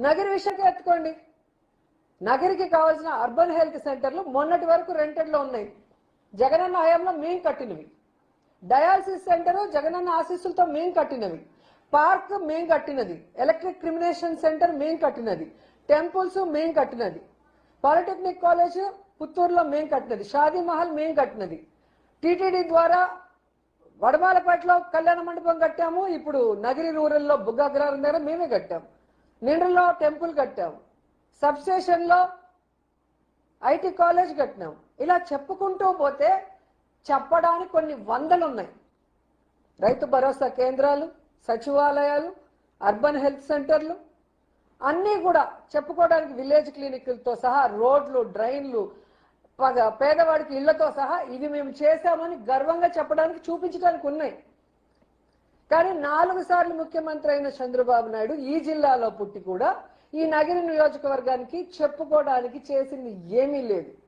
నగరి విషయానికి ఎత్తుకోండి. నగరికి కావాల్సిన urban health సెంటర్లు మొన్నటి వరకు రెంటెడ్లో ఉన్నాయి. జగనన్న హయాంలో మేము కట్టినవి. డయాలసిస్ సెంటర్ జగనన్న ఆశీస్సులతో మేము కట్టినవి. పార్క్ మేము కట్టినది. ఎలక్ట్రిక్ క్రిమినేషన్ సెంటర్ మేము కట్టినది. టెంపుల్స్ మేము కట్టినది. పాలిటెక్నిక్ కాలేజ్ పుత్తూరులో మేము కట్టినది. షాదీ మహల్ మేము కట్టినది. టీటీడీ ద్వారా వడమాలపేటలో కళ్యాణ మండపం కట్టాము. ఇప్పుడు నగరి రూరల్లో బుగ్గాగ్రహారం దగ్గర మేమే కట్టాము. నిండ్రలో టెంపుల్ కట్టాము. సబ్స్టేషన్లో ఐటీ కాలేజ్ కట్టినాం. ఇలా చెప్పుకుంటూ పోతే చెప్పడానికి కొన్ని వందలు ఉన్నాయి. రైతు భరోసా కేంద్రాలు, సచివాలయాలు, అర్బన్ హెల్త్ సెంటర్లు అన్నీ కూడా చెప్పుకోవడానికి విలేజ్ క్లినిక్లతో సహా రోడ్లు, డ్రైన్లు, పేదవాడికి ఇళ్లతో సహా ఇవి మేము చేశామని గర్వంగా చెప్పడానికి, చూపించడానికి ఉన్నాయి. కానీ 4 సార్లు ముఖ్యమంత్రి అయిన చంద్రబాబు నాయుడు ఈ జిల్లాలో పుట్టి కూడా ఈ నగరి నియోజకవర్గానికి చెప్పుకోవడానికి చేసింది ఏమీ లేదు.